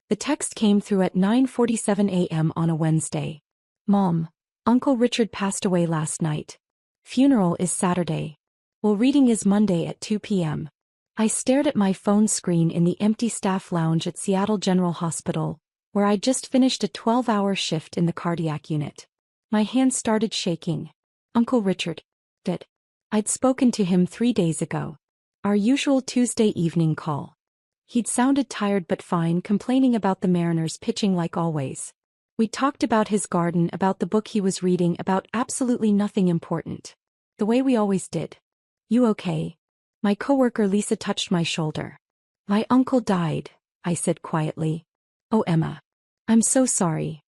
The text came through at 9:47 a.m. on a Wednesday. Mom, Uncle Richard passed away last night. Funeral is Saturday. Will reading is Monday at 2 p.m. I stared at my phone screen in the empty staff lounge at Seattle General Hospital, where I'd just finished a 12-hour shift in the cardiac unit. My hands started shaking. Uncle Richard. Dead. I'd spoken to him 3 days ago. Our usual Tuesday evening call. He'd sounded tired but fine, complaining about the Mariners pitching like always. We talked about his garden, about the book he was reading, about absolutely nothing important. The way we always did. You okay? My coworker Lisa touched my shoulder. My uncle died, I said quietly. Oh, Emma. I'm so sorry.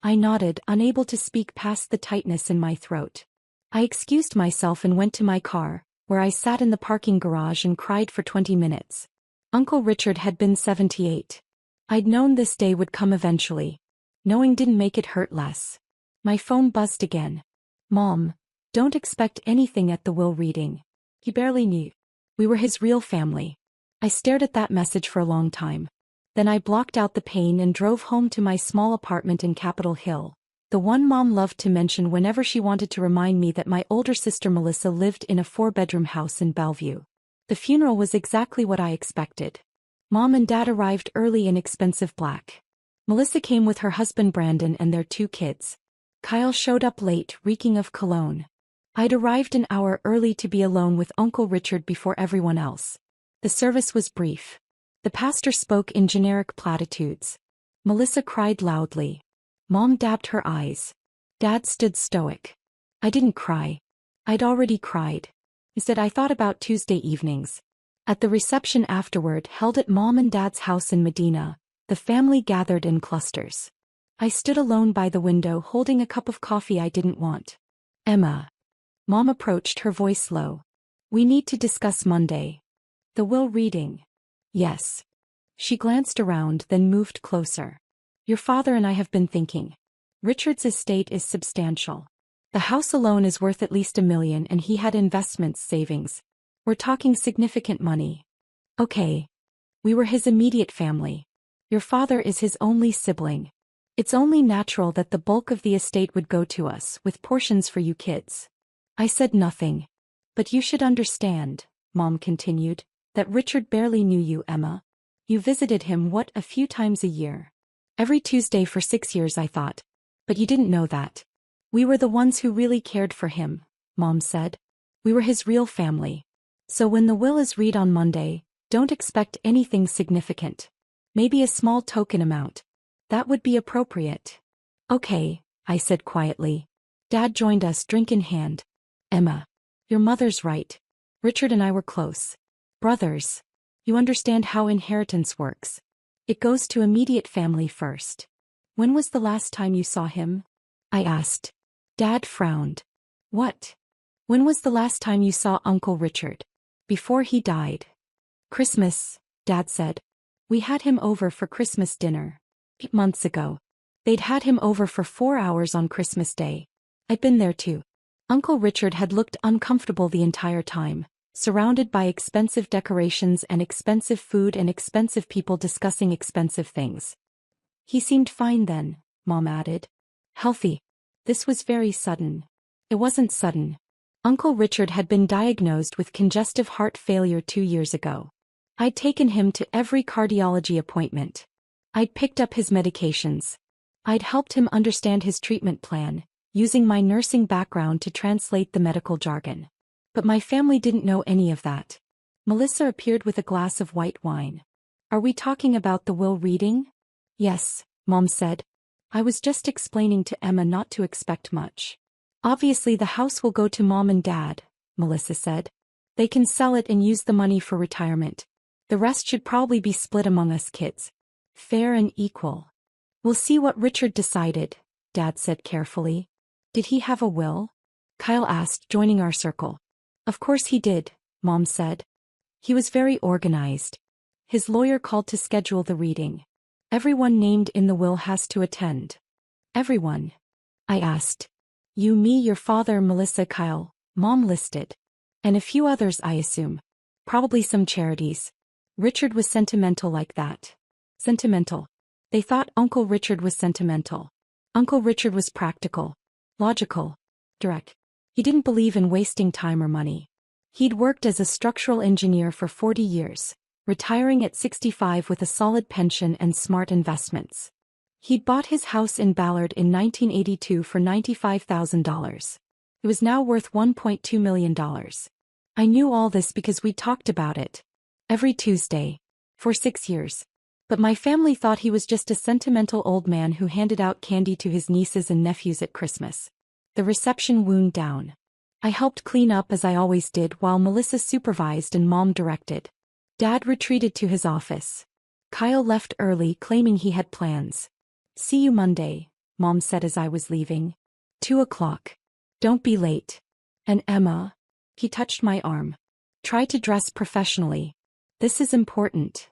I nodded, unable to speak past the tightness in my throat. I excused myself and went to my car, where I sat in the parking garage and cried for 20 minutes. Uncle Richard had been 78. I'd known this day would come eventually. Knowing didn't make it hurt less. My phone buzzed again. Mom, don't expect anything at the will reading. He barely knew. We were his real family. I stared at that message for a long time. Then I blocked out the pain and drove home to my small apartment in Capitol Hill, the one Mom loved to mention whenever she wanted to remind me that my older sister Melissa lived in a 4-bedroom house in Bellevue. The funeral was exactly what I expected. Mom and Dad arrived early in expensive black. Melissa came with her husband Brandon and their 2 kids. Kyle showed up late, reeking of cologne. I'd arrived an hour early to be alone with Uncle Richard before everyone else. The service was brief. The pastor spoke in generic platitudes. Melissa cried loudly. Mom dabbed her eyes. Dad stood stoic. I didn't cry. I'd already cried. Instead, I thought about Tuesday evenings. At the reception afterward, held at Mom and Dad's house in Medina, the family gathered in clusters. I stood alone by the window holding a cup of coffee I didn't want. Emma. Mom approached, her voice low. We need to discuss Monday. The will reading. Yes. She glanced around, then moved closer. Your father and I have been thinking. Richard's estate is substantial. The house alone is worth at least $1 million, and he had investments, savings. We're talking significant money. Okay. We were his immediate family. Your father is his only sibling. It's only natural that the bulk of the estate would go to us, with portions for you kids. I said nothing. But you should understand, Mom continued, that Richard barely knew you, Emma. You visited him, a few times a year. Every Tuesday for 6 years, I thought. But you didn't know that. We were the ones who really cared for him, Mom said. We were his real family. So when the will is read on Monday, don't expect anything significant. Maybe a small token amount. That would be appropriate. Okay, I said quietly. Dad joined us, drink in hand. Emma. Your mother's right. Richard and I were close. Brothers. You understand how inheritance works. It goes to immediate family first. When was the last time you saw him? I asked. Dad frowned. What? When was the last time you saw Uncle Richard? Before he died. Christmas, Dad said. We had him over for Christmas dinner. 8 months ago. They'd had him over for 4 hours on Christmas Day. I'd been there too. Uncle Richard had looked uncomfortable the entire time, surrounded by expensive decorations and expensive food and expensive people discussing expensive things. He seemed fine then, Mom added. Healthy. This was very sudden. It wasn't sudden. Uncle Richard had been diagnosed with congestive heart failure 2 years ago. I'd taken him to every cardiology appointment. I'd picked up his medications. I'd helped him understand his treatment plan, using my nursing background to translate the medical jargon. But my family didn't know any of that. Melissa appeared with a glass of white wine. Are we talking about the will reading? Yes, Mom said. I was just explaining to Emma not to expect much. Obviously the house will go to Mom and Dad, Melissa said. They can sell it and use the money for retirement. The rest should probably be split among us kids. Fair and equal. We'll see what Richard decided, Dad said carefully. Did he have a will? Kyle asked, joining our circle. Of course he did, Mom said. He was very organized. His lawyer called to schedule the reading. Everyone named in the will has to attend. Everyone? I asked. You, me, your father, Melissa, Kyle, Mom listed. And a few others, I assume. Probably some charities. Richard was sentimental like that. Sentimental. They thought Uncle Richard was sentimental. Uncle Richard was practical, logical, direct. He didn't believe in wasting time or money. He'd worked as a structural engineer for 40 years, retiring at 65 with a solid pension and smart investments. He'd bought his house in Ballard in 1982 for $95,000. It was now worth $1.2 million. I knew all this because we talked about it every Tuesday for 6 years. But my family thought he was just a sentimental old man who handed out candy to his nieces and nephews at Christmas. The reception wound down. I helped clean up as I always did while Melissa supervised and Mom directed. Dad retreated to his office. Kyle left early, claiming he had plans. "See you Monday," Mom said as I was leaving. 2:00. "Don't be late." "And Emma?" He touched my arm. "Try to dress professionally. This is important."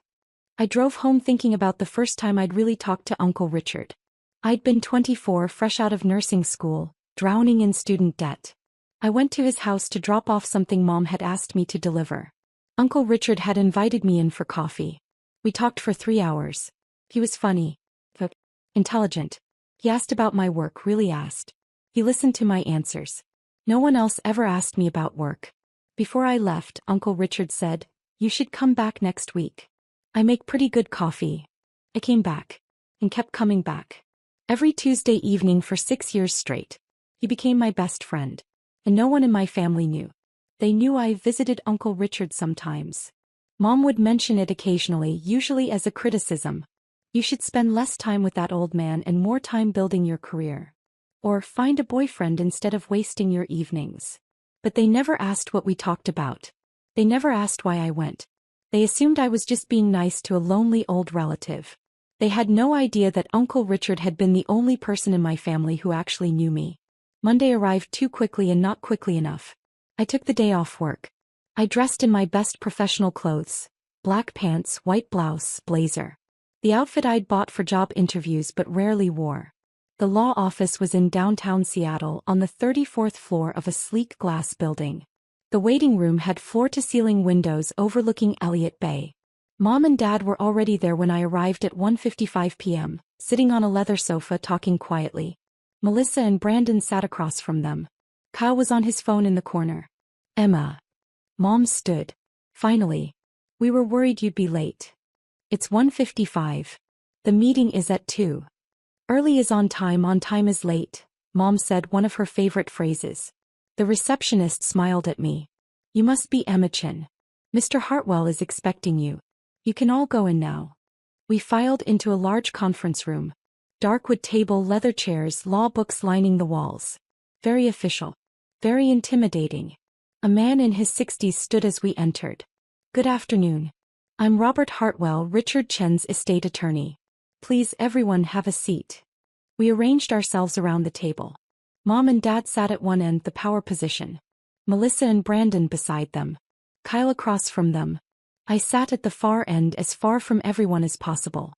I drove home thinking about the first time I'd really talked to Uncle Richard. I'd been 24, fresh out of nursing school, drowning in student debt. I went to his house to drop off something Mom had asked me to deliver. Uncle Richard had invited me in for coffee. We talked for 3 hours. He was funny, but intelligent. He asked about my work, really asked. He listened to my answers. No one else ever asked me about work. Before I left, Uncle Richard said, "You should come back next week. I make pretty good coffee." I came back. And kept coming back. Every Tuesday evening for 6 years straight. He became my best friend. And no one in my family knew. They knew I visited Uncle Richard sometimes. Mom would mention it occasionally, usually as a criticism. "You should spend less time with that old man and more time building your career. Or find a boyfriend instead of wasting your evenings." But they never asked what we talked about. They never asked why I went. They assumed I was just being nice to a lonely old relative. They had no idea that Uncle Richard had been the only person in my family who actually knew me. Monday arrived too quickly and not quickly enough. I took the day off work. I dressed in my best professional clothes. Black pants, white blouse, blazer. The outfit I'd bought for job interviews but rarely wore. The law office was in downtown Seattle on the 34th floor of a sleek glass building. The waiting room had floor-to-ceiling windows overlooking Elliott Bay. Mom and Dad were already there when I arrived at 1:55 p.m., sitting on a leather sofa talking quietly. Melissa and Brandon sat across from them. Kyle was on his phone in the corner. "Emma." Mom stood. "Finally. We were worried you'd be late." "It's 1:55. The meeting is at 2. Early is on time is late," Mom said, one of her favorite phrases. The receptionist smiled at me. "You must be Emma Chin. Mr. Hartwell is expecting you. You can all go in now." We filed into a large conference room. Dark wood table, leather chairs, law books lining the walls. Very official. Very intimidating. A man in his 60s stood as we entered. "Good afternoon. I'm Robert Hartwell, Richard Chen's estate attorney. Please everyone have a seat." We arranged ourselves around the table. Mom and Dad sat at one end, the power position. Melissa and Brandon beside them. Kyle across from them. I sat at the far end, as far from everyone as possible.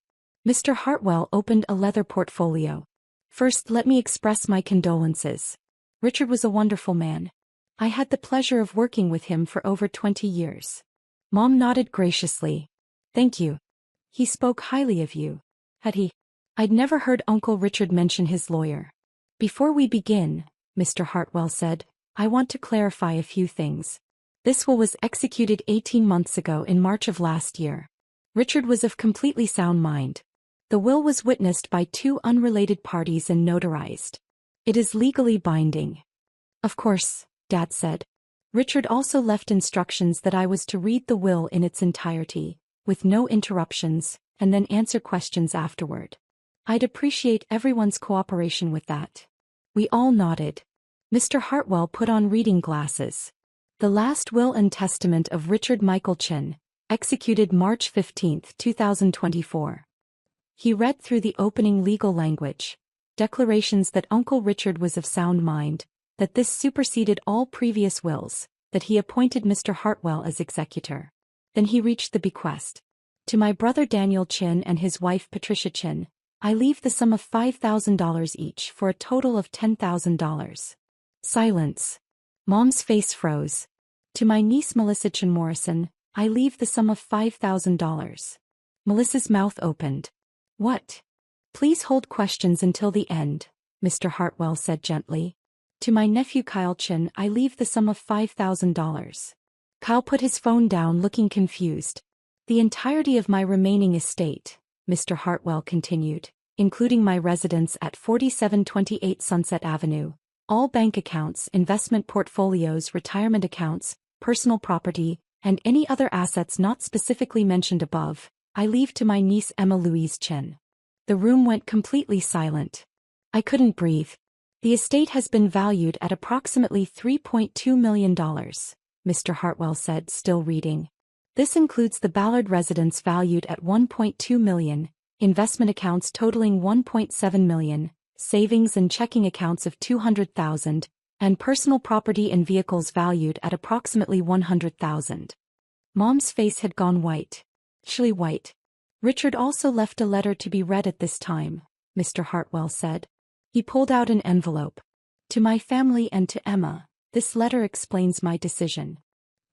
Mr. Hartwell opened a leather portfolio. "First, let me express my condolences. Richard was a wonderful man. I had the pleasure of working with him for over 20 years. Mom nodded graciously. "Thank you. He spoke highly of you." Had he? I'd never heard Uncle Richard mention his lawyer. "Before we begin," Mr. Hartwell said, "I want to clarify a few things. This will was executed 18 months ago in March of last year. Richard was of completely sound mind. The will was witnessed by 2 unrelated parties and notarized. It is legally binding." "Of course," Dad said. Richard also left instructions that I was to read the will in its entirety, with no interruptions, and then answer questions afterward. I'd appreciate everyone's cooperation with that. We all nodded. Mr. Hartwell put on reading glasses. "The last will and testament of Richard Michael Chin, executed March 15, 2024. He read through the opening legal language. Declarations that Uncle Richard was of sound mind, that this superseded all previous wills, that he appointed Mr. Hartwell as executor. Then he reached the bequest. To my brother Daniel Chin and his wife Patricia Chin, I leave the sum of $5,000 each for a total of $10,000. Silence. Mom's face froze. To my niece Melissa Chin Morrison, I leave the sum of $5,000. Melissa's mouth opened. What? Please hold questions until the end, Mr. Hartwell said gently. To my nephew Kyle Chin I leave the sum of $5,000. Kyle put his phone down looking confused. The entirety of my remaining estate, Mr. Hartwell continued, including my residence at 4728 Sunset Avenue, all bank accounts, investment portfolios, retirement accounts, personal property, and any other assets not specifically mentioned above, I leave to my niece Emma Louise Chin. The room went completely silent. I couldn't breathe. The estate has been valued at approximately $3.2 million, Mr. Hartwell said, still reading. This includes the Ballard residence valued at $1.2 million, investment accounts totaling $1.7 million, savings and checking accounts of $200,000, and personal property and vehicles valued at approximately $100,000. Mom's face had gone white. Chilly white. Richard also left a letter to be read at this time, Mr. Hartwell said. He pulled out an envelope. To my family and to Emma, this letter explains my decision.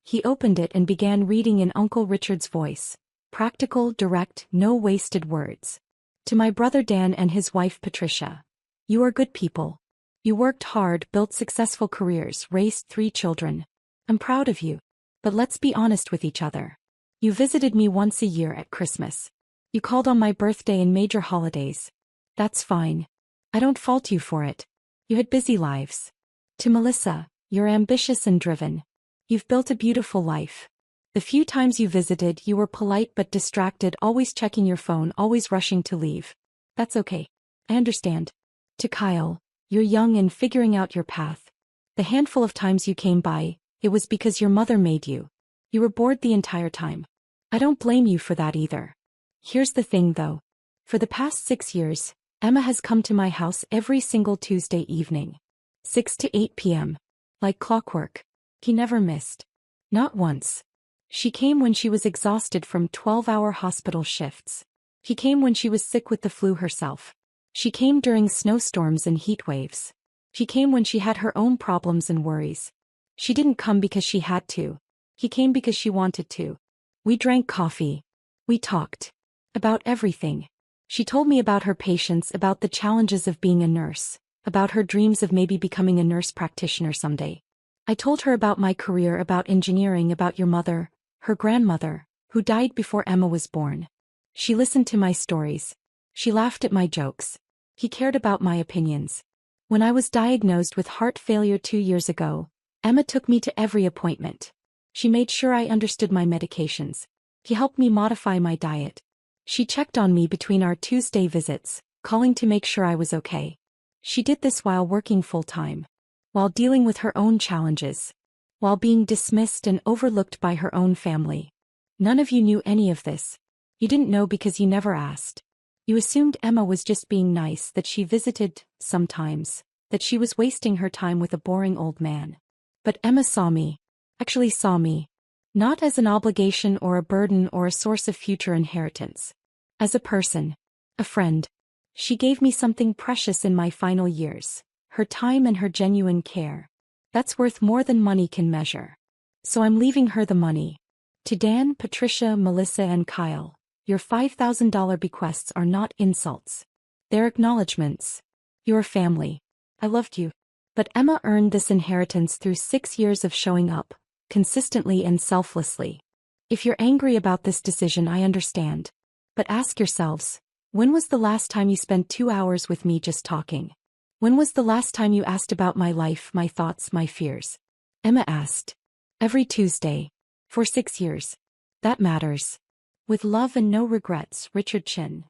He opened it and began reading in Uncle Richard's voice. Practical, direct, no wasted words. To my brother Dan and his wife Patricia. You are good people. You worked hard, built successful careers, raised 3 children. I'm proud of you. But let's be honest with each other. You visited me once a year at Christmas. You called on my birthday and major holidays. That's fine. I don't fault you for it. You had busy lives. To Melissa, you're ambitious and driven. You've built a beautiful life. The few times you visited, you were polite but distracted, always checking your phone, always rushing to leave. That's okay. I understand. To Kyle, you're young and figuring out your path. The handful of times you came by, it was because your mother made you. You were bored the entire time. I don't blame you for that either. Here's the thing though. For the past 6 years, Emma has come to my house every single Tuesday evening. 6 to 8 p.m. Like clockwork. He never missed. Not once. She came when she was exhausted from 12-hour hospital shifts. He came when she was sick with the flu herself. She came during snowstorms and heat waves. She came when she had her own problems and worries. She didn't come because she had to. He came because she wanted to. We drank coffee. We talked. About everything. She told me about her patients, about the challenges of being a nurse, about her dreams of maybe becoming a nurse practitioner someday. I told her about my career, about engineering, about your mother, her grandmother, who died before Emma was born. She listened to my stories. She laughed at my jokes. He cared about my opinions. When I was diagnosed with heart failure 2 years ago, Emma took me to every appointment. She made sure I understood my medications. He helped me modify my diet. She checked on me between our Tuesday visits, calling to make sure I was okay. She did this while working full-time. While dealing with her own challenges. While being dismissed and overlooked by her own family. None of you knew any of this. You didn't know because you never asked. You assumed Emma was just being nice, that she visited, sometimes, that she was wasting her time with a boring old man. But Emma saw me. Actually saw me. Not as an obligation or a burden or a source of future inheritance. As a person. A friend. She gave me something precious in my final years. Her time and her genuine care. That's worth more than money can measure. So I'm leaving her the money. To Dan, Patricia, Melissa and Kyle, your $5,000 bequests are not insults. They're acknowledgments. You're family. I loved you. But Emma earned this inheritance through 6 years of showing up, consistently and selflessly. If you're angry about this decision, I understand. But ask yourselves, when was the last time you spent 2 hours with me just talking? When was the last time you asked about my life, my thoughts, my fears? Emma asked. Every Tuesday. For 6 years. That matters. With love and no regrets, Richard Chin.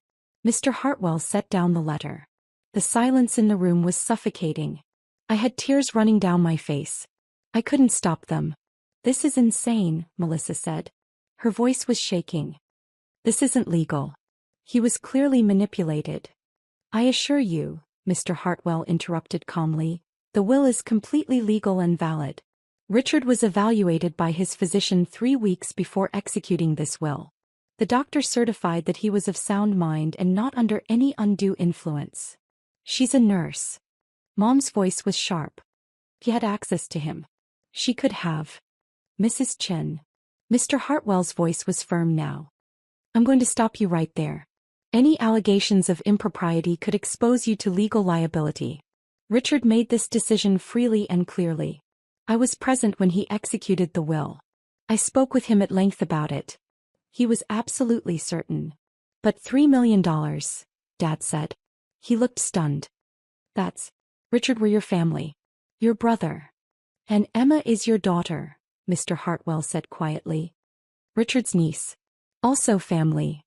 Mr. Hartwell set down the letter. The silence in the room was suffocating. I had tears running down my face. I couldn't stop them. This is insane, Melissa said. Her voice was shaking. This isn't legal. He was clearly manipulated. I assure you, Mr. Hartwell interrupted calmly, the will is completely legal and valid. Richard was evaluated by his physician 3 weeks before executing this will. The doctor certified that he was of sound mind and not under any undue influence. She's a nurse. Mom's voice was sharp. He had access to him. She could have. Mrs. Chin. Mr. Hartwell's voice was firm now. I'm going to stop you right there. Any allegations of impropriety could expose you to legal liability. Richard made this decision freely and clearly. I was present when he executed the will. I spoke with him at length about it. He was absolutely certain. But $3 million, Dad said. He looked stunned. That's... Richard, we're your family. Your brother. And Emma is your daughter, Mr. Hartwell said quietly. Richard's niece. Also family.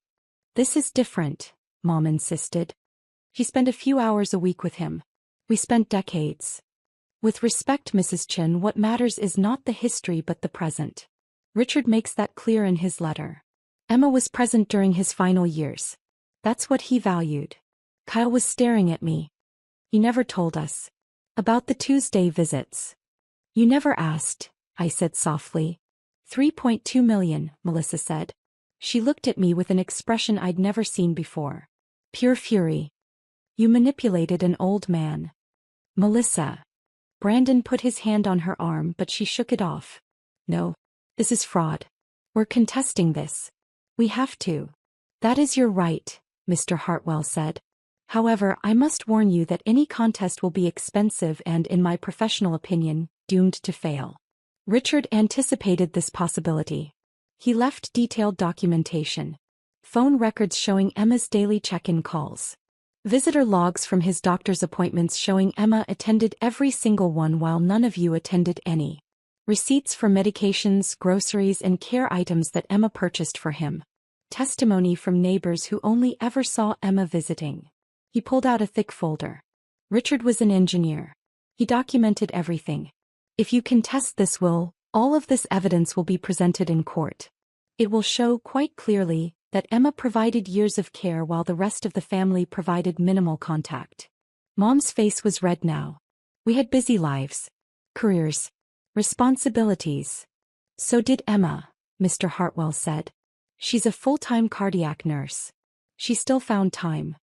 This is different, Mom insisted. She spent a few hours a week with him. We spent decades. With respect, Mrs. Chin, what matters is not the history but the present. Richard makes that clear in his letter. Emma was present during his final years. That's what he valued. Kyle was staring at me. You never told us. About the Tuesday visits. You never asked, I said softly. 3.2 million, Melissa said. She looked at me with an expression I'd never seen before. Pure fury. You manipulated an old man. Melissa. Brandon put his hand on her arm, but she shook it off. No. This is fraud. We're contesting this. We have to. That is your right, Mr. Hartwell said. However, I must warn you that any contest will be expensive and, in my professional opinion, doomed to fail. Richard anticipated this possibility. He left detailed documentation. Phone records showing Emma's daily check-in calls. Visitor logs from his doctor's appointments showing Emma attended every single one while none of you attended any. Receipts for medications, groceries, and care items that Emma purchased for him. Testimony from neighbors who only ever saw Emma visiting. He pulled out a thick folder. Richard was an engineer. He documented everything. If you contest this will, all of this evidence will be presented in court. It will show quite clearly that Emma provided years of care while the rest of the family provided minimal contact. Mom's face was red now. We had busy lives. Careers. Responsibilities. So did Emma, Mr. Hartwell said. She's a full-time cardiac nurse. She still found time.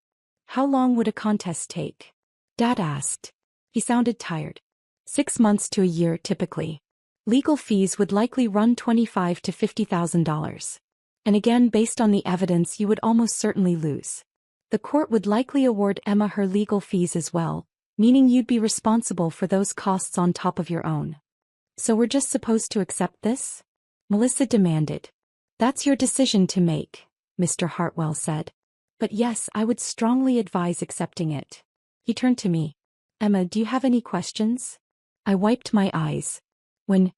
How long would a contest take? Dad asked. He sounded tired. 6 months to a year typically. Legal fees would likely run $25,000 to $50,000. And again, based on the evidence, you would almost certainly lose. The court would likely award Emma her legal fees as well, meaning you'd be responsible for those costs on top of your own. So we're just supposed to accept this? Melissa demanded. That's your decision to make, Mr. Hartwell said. But yes, I would strongly advise accepting it. He turned to me. Emma, do you have any questions? I wiped my eyes. When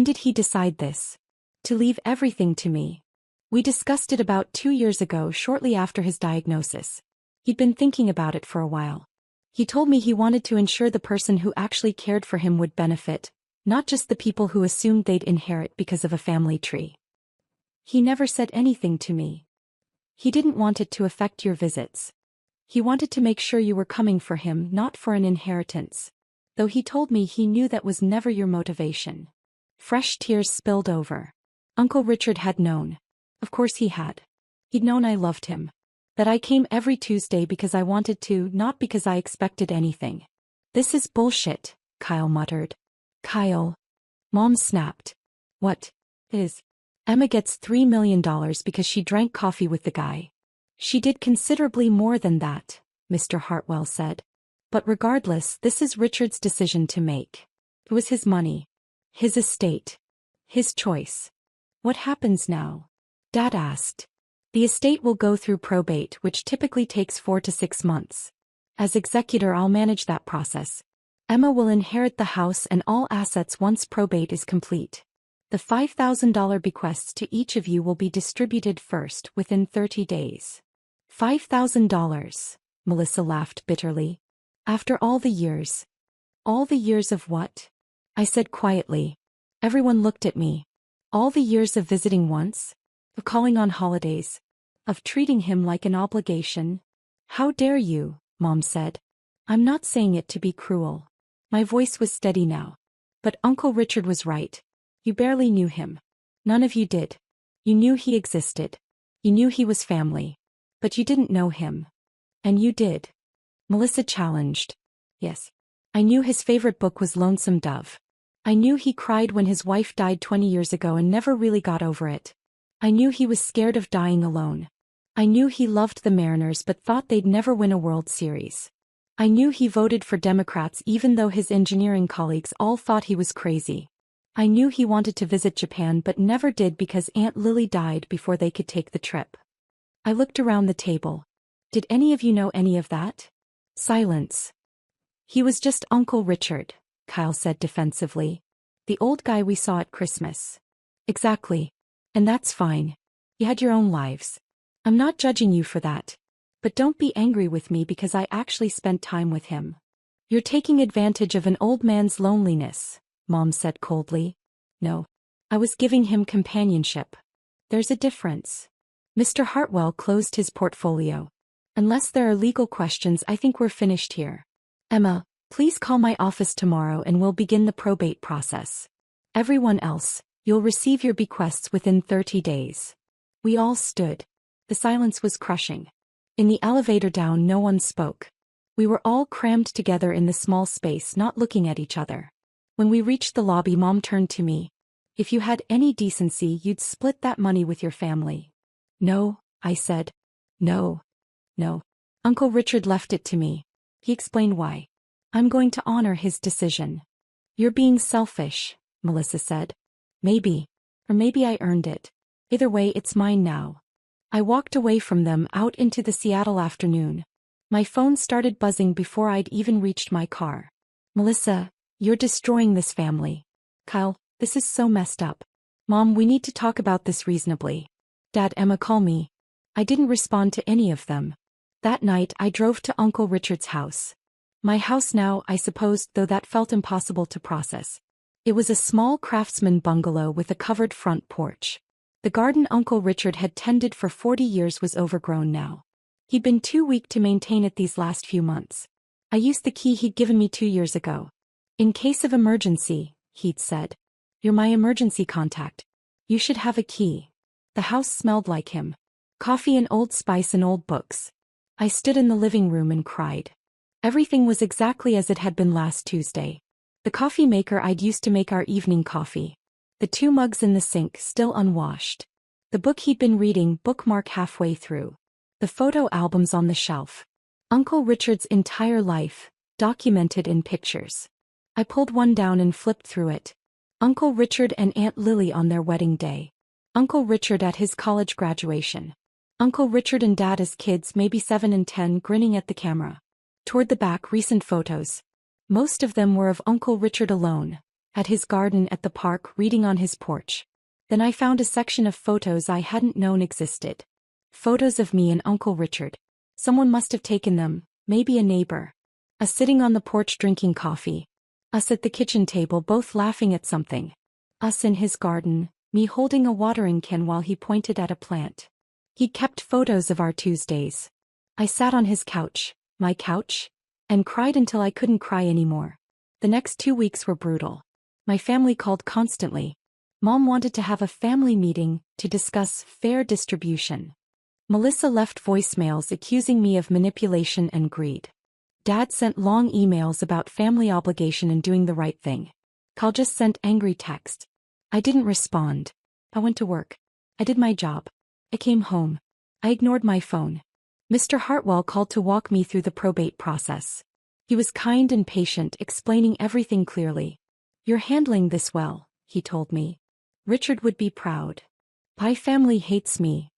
did he decide this? To leave everything to me. We discussed it about 2 years ago, shortly after his diagnosis. He'd been thinking about it for a while. He told me he wanted to ensure the person who actually cared for him would benefit, not just the people who assumed they'd inherit because of a family tree. He never said anything to me. He didn't want it to affect your visits. He wanted to make sure you were coming for him, not for an inheritance. Though he told me he knew that was never your motivation. Fresh tears spilled over. Uncle Richard had known. Of course he had. He'd known I loved him. That I came every Tuesday because I wanted to, not because I expected anything. This is bullshit, Kyle muttered. Kyle. Mom snapped. What? Is? Emma gets $3 million because she drank coffee with the guy. She did considerably more than that, Mr. Hartwell said. But regardless, this is Richard's decision to make. It was his money. His estate. His choice. What happens now? Dad asked. The estate will go through probate, which typically takes 4 to 6 months. As executor, I'll manage that process. Emma will inherit the house and all assets once probate is complete. The $5,000 bequests to each of you will be distributed first, within 30 days. $5,000, Melissa laughed bitterly. After all the years. All the years of what? I said quietly. Everyone looked at me. All the years of visiting once? Of calling on holidays? Of treating him like an obligation? How dare you, Mom said. I'm not saying it to be cruel. My voice was steady now. But Uncle Richard was right. You barely knew him. None of you did. You knew he existed. You knew he was family. But you didn't know him. And you did. Melissa challenged. Yes. I knew his favorite book was Lonesome Dove. I knew he cried when his wife died 20 years ago and never really got over it. I knew he was scared of dying alone. I knew he loved the Mariners but thought they'd never win a World Series. I knew he voted for Democrats even though his engineering colleagues all thought he was crazy. I knew he wanted to visit Japan but never did because Aunt Lily died before they could take the trip. I looked around the table. Did any of you know any of that? Silence. He was just Uncle Richard, Kyle said defensively. The old guy we saw at Christmas. Exactly. And that's fine. You had your own lives. I'm not judging you for that. But don't be angry with me because I actually spent time with him. You're taking advantage of an old man's loneliness, Mom said coldly. No. I was giving him companionship. There's a difference. Mr. Hartwell closed his portfolio. Unless there are legal questions, I think we're finished here. Emma, please call my office tomorrow and we'll begin the probate process. Everyone else, you'll receive your bequests within 30 days. We all stood. The silence was crushing. In the elevator down, no one spoke. We were all crammed together in the small space, not looking at each other. When we reached the lobby, Mom turned to me. If you had any decency, you'd split that money with your family. No, I said. No. Uncle Richard left it to me. He explained why. I'm going to honor his decision. You're being selfish, Melissa said. Maybe. Or maybe I earned it. Either way, it's mine now. I walked away from them out into the Seattle afternoon. My phone started buzzing before I'd even reached my car. Melissa, you're destroying this family. Kyle, this is so messed up. Mom, we need to talk about this reasonably. Dad, Emma, call me. I didn't respond to any of them. That night I drove to Uncle Richard's house. My house now, I supposed, though that felt impossible to process. It was a small craftsman bungalow with a covered front porch. The garden Uncle Richard had tended for 40 years was overgrown now. He'd been too weak to maintain it these last few months. I used the key he'd given me 2 years ago. In case of emergency, he'd said. You're my emergency contact. You should have a key. The house smelled like him. Coffee and Old Spice and old books. I stood in the living room and cried. Everything was exactly as it had been last Tuesday. The coffee maker I'd used to make our evening coffee. The 2 mugs in the sink still unwashed. The book he'd been reading, bookmark halfway through. The photo albums on the shelf. Uncle Richard's entire life, documented in pictures. I pulled one down and flipped through it. Uncle Richard and Aunt Lily on their wedding day. Uncle Richard at his college graduation. Uncle Richard and Dad as kids, maybe 7 and 10, grinning at the camera. Toward the back, recent photos. Most of them were of Uncle Richard alone, at his garden at the park, reading on his porch. Then I found a section of photos I hadn't known existed. Photos of me and Uncle Richard. Someone must have taken them, maybe a neighbor. Us sitting on the porch drinking coffee. Us at the kitchen table both laughing at something. Us in his garden, me holding a watering can while he pointed at a plant. He kept photos of our Tuesdays. I sat on his couch, my couch, and cried until I couldn't cry anymore. The next 2 weeks were brutal. My family called constantly. Mom wanted to have a family meeting to discuss fair distribution. Melissa left voicemails accusing me of manipulation and greed. Dad sent long emails about family obligation and doing the right thing. Kyle just sent angry text. I didn't respond. I went to work. I did my job. I came home. I ignored my phone. Mr. Hartwell called to walk me through the probate process. He was kind and patient, explaining everything clearly. You're handling this well, he told me. Richard would be proud. My family hates me.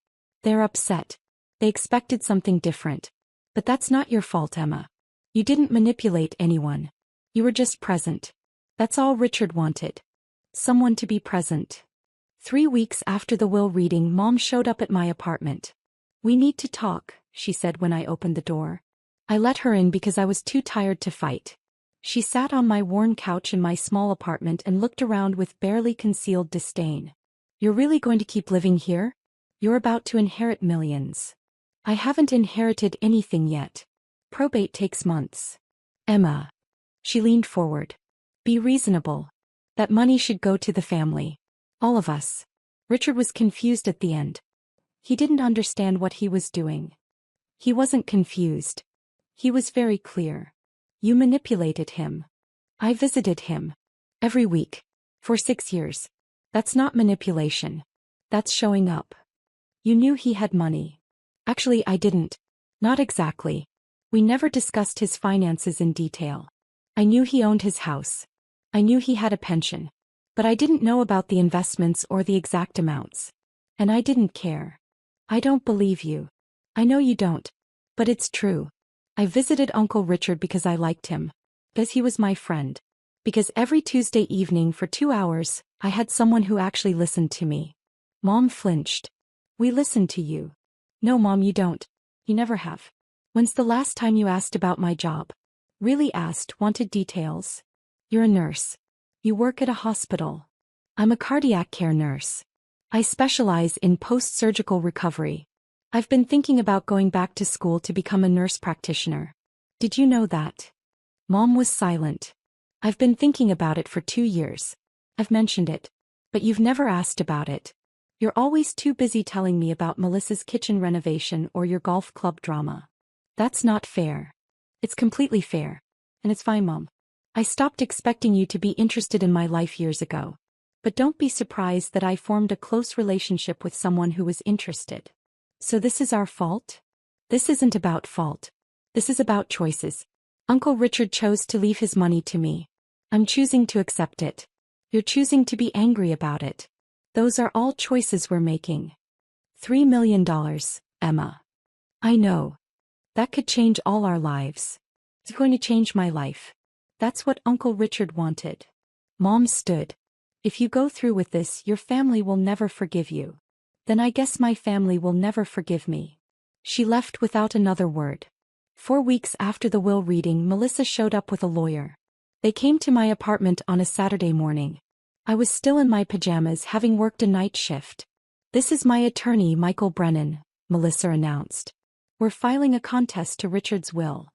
They're upset. They expected something different. But that's not your fault, Emma. You didn't manipulate anyone. You were just present. That's all Richard wanted. Someone to be present. 3 weeks after the will reading, Mom showed up at my apartment. We need to talk, she said when I opened the door. I let her in because I was too tired to fight. She sat on my worn couch in my small apartment and looked around with barely concealed disdain. You're really going to keep living here? You're about to inherit millions. I haven't inherited anything yet. Probate takes months. Emma. She leaned forward. Be reasonable. That money should go to the family. All of us. Richard was confused at the end. He didn't understand what he was doing. He wasn't confused. He was very clear. You manipulated him. I visited him. Every week. For 6 years. That's not manipulation. That's showing up. You knew he had money. Actually, I didn't. Not exactly. We never discussed his finances in detail. I knew he owned his house. I knew he had a pension. But I didn't know about the investments or the exact amounts. And I didn't care. I don't believe you. I know you don't. But it's true. I visited Uncle Richard because I liked him. Because he was my friend. Because every Tuesday evening for 2 hours, I had someone who actually listened to me. Mom flinched. We listen to you. No, Mom, you don't. You never have. When's the last time you asked about my job? Really asked, wanted details? You're a nurse. You work at a hospital. I'm a cardiac care nurse. I specialize in post-surgical recovery. I've been thinking about going back to school to become a nurse practitioner. Did you know that? Mom was silent. I've been thinking about it for 2 years. I've mentioned it. But you've never asked about it. You're always too busy telling me about Melissa's kitchen renovation or your golf club drama. That's not fair. It's completely fair. And it's fine, Mom. I stopped expecting you to be interested in my life years ago. But don't be surprised that I formed a close relationship with someone who was interested. So this is our fault? This isn't about fault. This is about choices. Uncle Richard chose to leave his money to me. I'm choosing to accept it. You're choosing to be angry about it. Those are all choices we're making. $3 million, Emma. I know. That could change all our lives. It's going to change my life. That's what Uncle Richard wanted. Mom stood. If you go through with this, your family will never forgive you. Then I guess my family will never forgive me. She left without another word. 4 weeks after the will reading, Melissa showed up with a lawyer. They came to my apartment on a Saturday morning. I was still in my pajamas, having worked a night shift. This is my attorney, Michael Brennan, Melissa announced. We're filing a contest to Richard's will.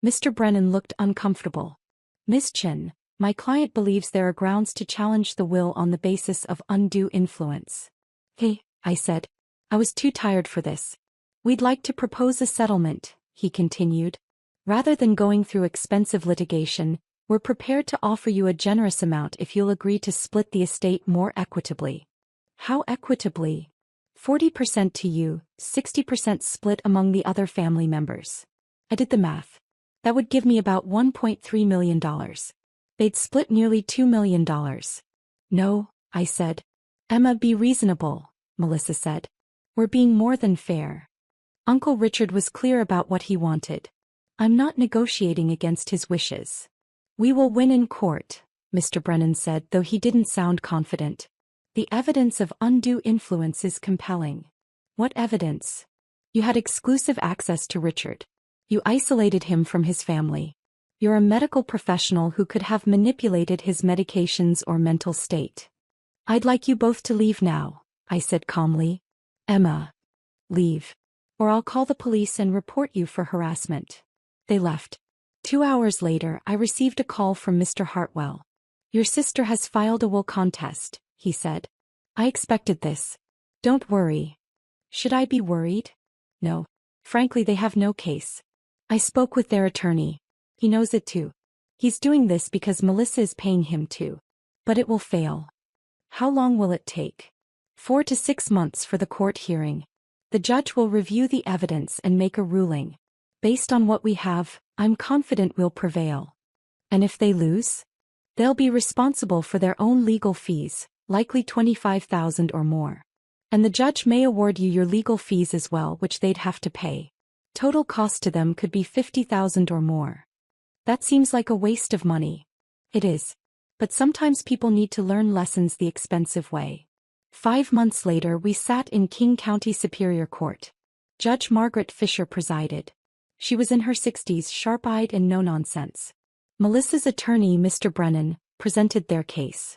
Mr. Brennan looked uncomfortable. Miss Chin, my client believes there are grounds to challenge the will on the basis of undue influence. Hey, I said. I was too tired for this. We'd like to propose a settlement, he continued. Rather than going through expensive litigation, we're prepared to offer you a generous amount if you'll agree to split the estate more equitably. How equitably? 40% to you, 60% split among the other family members. I did the math. That would give me about $1.3 million. They'd split nearly $2 million. No, I said. Emma, be reasonable, Melissa said. We're being more than fair. Uncle Richard was clear about what he wanted. I'm not negotiating against his wishes. We will win in court, Mr. Brennan said, though he didn't sound confident. The evidence of undue influence is compelling. What evidence? You had exclusive access to Richard. You isolated him from his family. You're a medical professional who could have manipulated his medications or mental state. I'd like you both to leave now, I said calmly. Emma. Leave. Or I'll call the police and report you for harassment. They left. 2 hours later, I received a call from Mr. Hartwell. Your sister has filed a will contest, he said. I expected this. Don't worry. Should I be worried? No. Frankly, they have no case. I spoke with their attorney. He knows it too. He's doing this because Melissa is paying him to. But it will fail. How long will it take? 4 to 6 months for the court hearing. The judge will review the evidence and make a ruling. Based on what we have, I'm confident we'll prevail. And if they lose? They'll be responsible for their own legal fees, likely $25,000 or more. And the judge may award you your legal fees as well, which they'd have to pay. Total cost to them could be $50,000 or more. That seems like a waste of money. It is. But sometimes people need to learn lessons the expensive way. 5 months later, we sat in King County Superior Court. Judge Margaret Fisher presided. She was in her 60s, sharp-eyed and no-nonsense. Melissa's attorney, Mr. Brennan, presented their case.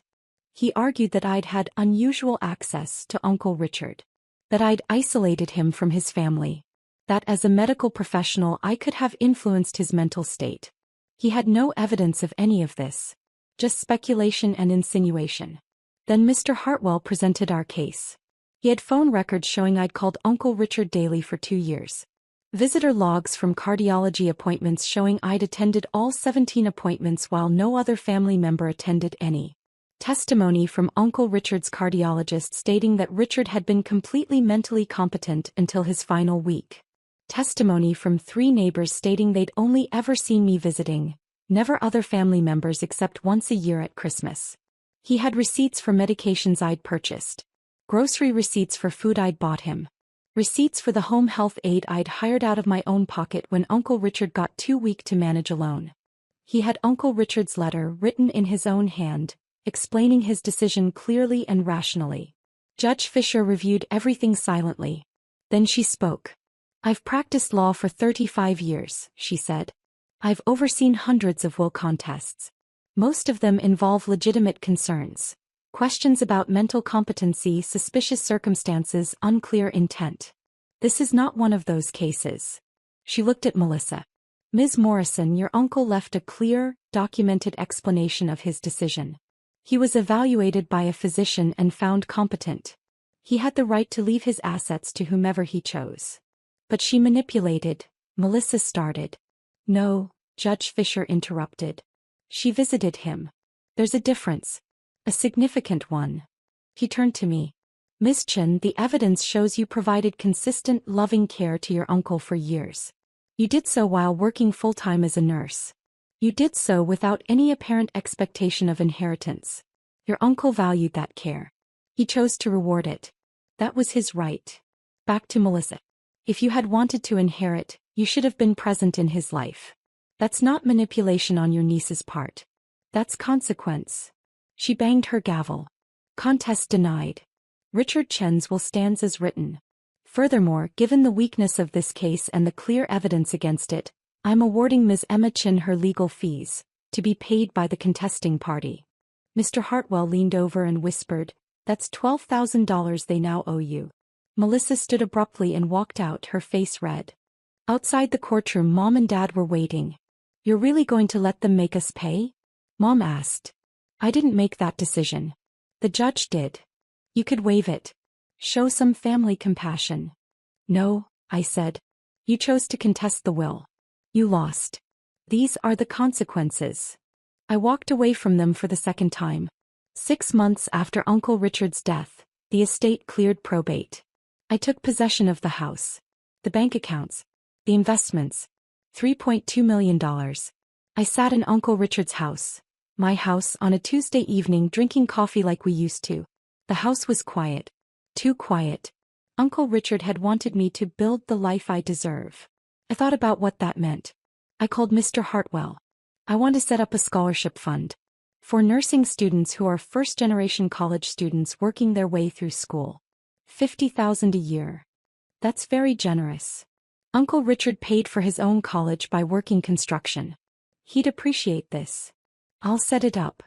He argued that I'd had unusual access to Uncle Richard. That I'd isolated him from his family. That as a medical professional I could have influenced his mental state. He had no evidence of any of this. Just speculation and insinuation. Then Mr. Hartwell presented our case. He had phone records showing I'd called Uncle Richard daily for 2 years. Visitor logs from cardiology appointments showing I'd attended all 17 appointments while no other family member attended any. Testimony from Uncle Richard's cardiologist stating that Richard had been completely mentally competent until his final week. Testimony from 3 neighbors stating they'd only ever seen me visiting, never other family members except once a year at Christmas. He had receipts for medications I'd purchased. Grocery receipts for food I'd bought him. Receipts for the home health aide I'd hired out of my own pocket when Uncle Richard got too weak to manage alone. He had Uncle Richard's letter written in his own hand, explaining his decision clearly and rationally. Judge Fisher reviewed everything silently. Then she spoke. "I've practiced law for 35 years, she said. I've overseen hundreds of will contests. Most of them involve legitimate concerns. Questions about mental competency, suspicious circumstances, unclear intent. This is not one of those cases." She looked at Melissa. "Ms. Morrison, your uncle left a clear, documented explanation of his decision. He was evaluated by a physician and found competent. He had the right to leave his assets to whomever he chose." "But she manipulated," Melissa started. "No," Judge Fisher interrupted. "She visited him. There's a difference. A significant one." He turned to me. "Ms. Chen, the evidence shows you provided consistent, loving care to your uncle for years. You did so while working full-time as a nurse. You did so without any apparent expectation of inheritance. Your uncle valued that care. He chose to reward it. That was his right." Back to Melissa. "If you had wanted to inherit, you should have been present in his life. That's not manipulation on your niece's part. That's consequence." She banged her gavel. "Contest denied. Richard Chen's will stands as written. Furthermore, given the weakness of this case and the clear evidence against it, I'm awarding Ms. Emma Chen her legal fees, to be paid by the contesting party." Mr. Hartwell leaned over and whispered, "That's $12,000 they now owe you." Melissa stood abruptly and walked out, her face red. Outside the courtroom, Mom and Dad were waiting. "You're really going to let them make us pay?" Mom asked. "I didn't make that decision. The judge did. You could waive it. Show some family compassion." "No," I said. "You chose to contest the will. You lost. These are the consequences." I walked away from them for the second time. 6 months after Uncle Richard's death, the estate cleared probate. I took possession of the house, the bank accounts, the investments, $3.2 million. I sat in Uncle Richard's house, my house, on a Tuesday evening drinking coffee like we used to. The house was quiet. Too quiet. Uncle Richard had wanted me to build the life I deserve. I thought about what that meant. I called Mr. Hartwell. "I want to set up a scholarship fund for nursing students who are first-generation college students working their way through school. $50,000 a year. That's very generous. Uncle Richard paid for his own college by working construction. He'd appreciate this. I'll set it up.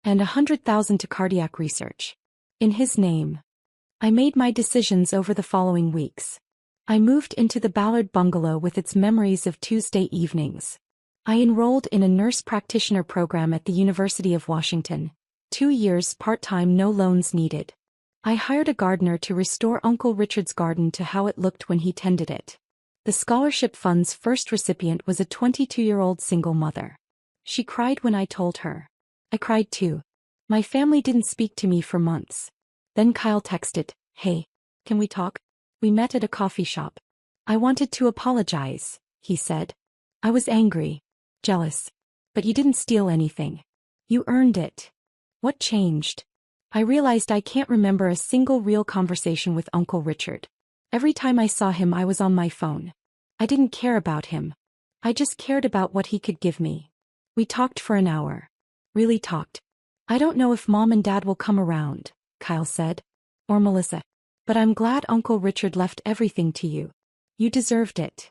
And $100,000 to cardiac research. In his name." I made my decisions over the following weeks. I moved into the Ballard bungalow with its memories of Tuesday evenings. I enrolled in a nurse practitioner program at the University of Washington. 2 years part-time, no loans needed. I hired a gardener to restore Uncle Richard's garden to how it looked when he tended it. The scholarship fund's first recipient was a 22-year-old single mother. She cried when I told her. I cried too. My family didn't speak to me for months. Then Kyle texted, "Hey, can we talk?" We met at a coffee shop. "I wanted to apologize," he said. "I was angry, jealous. But you didn't steal anything. You earned it." What changed? I realized I can't remember a single real conversation with Uncle Richard. Every time I saw him, I was on my phone. I didn't care about him. I just cared about what he could give me. We talked for an hour. Really talked. "I don't know if Mom and Dad will come around," Kyle said. "Or Melissa. But I'm glad Uncle Richard left everything to you. You deserved it."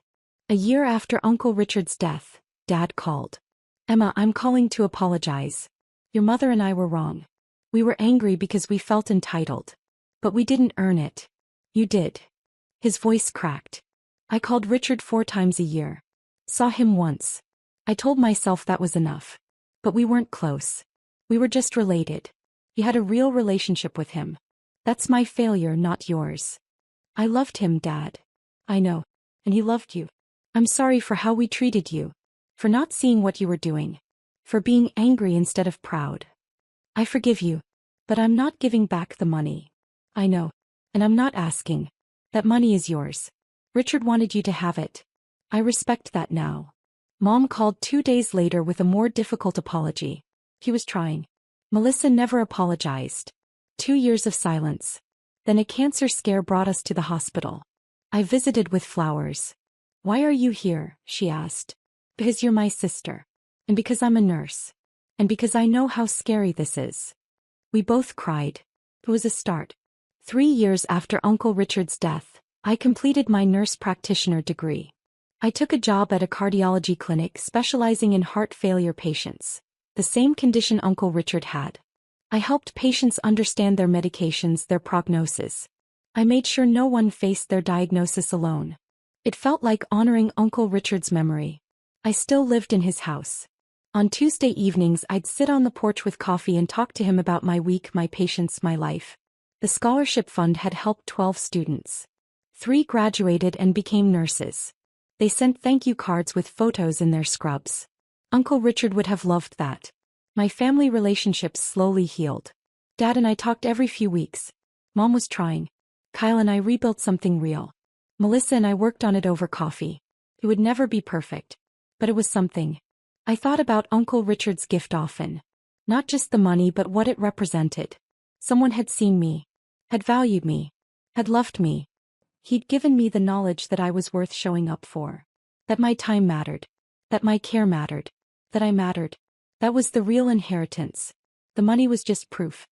A year after Uncle Richard's death, Dad called. "Emma, I'm calling to apologize. Your mother and I were wrong. We were angry because we felt entitled. But we didn't earn it. You did." His voice cracked. "I called Richard 4 times a year. Saw him once. I told myself that was enough. But we weren't close. We were just related. You had a real relationship with him. That's my failure, not yours. I loved him, Dad. I know. And he loved you. I'm sorry for how we treated you. For not seeing what you were doing. For being angry instead of proud. I forgive you. But I'm not giving back the money. I know. And I'm not asking. That money is yours. Richard wanted you to have it. I respect that now. Mom called 2 days later with a more difficult apology. He was trying. Melissa never apologized. 2 years of silence. Then a cancer scare brought us to the hospital. I visited with flowers. Why are you here? She asked. Because you're my sister. And because I'm a nurse. And because I know how scary this is. We both cried. It was a start. 3 years after Uncle Richard's death, I completed my nurse practitioner degree. I took a job at a cardiology clinic specializing in heart failure patients, the same condition Uncle Richard had. I helped patients understand their medications, their prognosis. I made sure no one faced their diagnosis alone. It felt like honoring Uncle Richard's memory. I still lived in his house. On Tuesday evenings I'd sit on the porch with coffee and talk to him about my week, my patients, my life. The scholarship fund had helped 12 students. 3 graduated and became nurses. They sent thank you cards with photos in their scrubs. Uncle Richard would have loved that. My family relationships slowly healed. Dad and I talked every few weeks. Mom was trying. Kyle and I rebuilt something real. Melissa and I worked on it over coffee. It would never be perfect. But it was something. I thought about Uncle Richard's gift often. Not just the money but what it represented. Someone had seen me. Had valued me. Had loved me. He'd given me the knowledge that I was worth showing up for. That my time mattered. That my care mattered. That I mattered. That was the real inheritance. The money was just proof.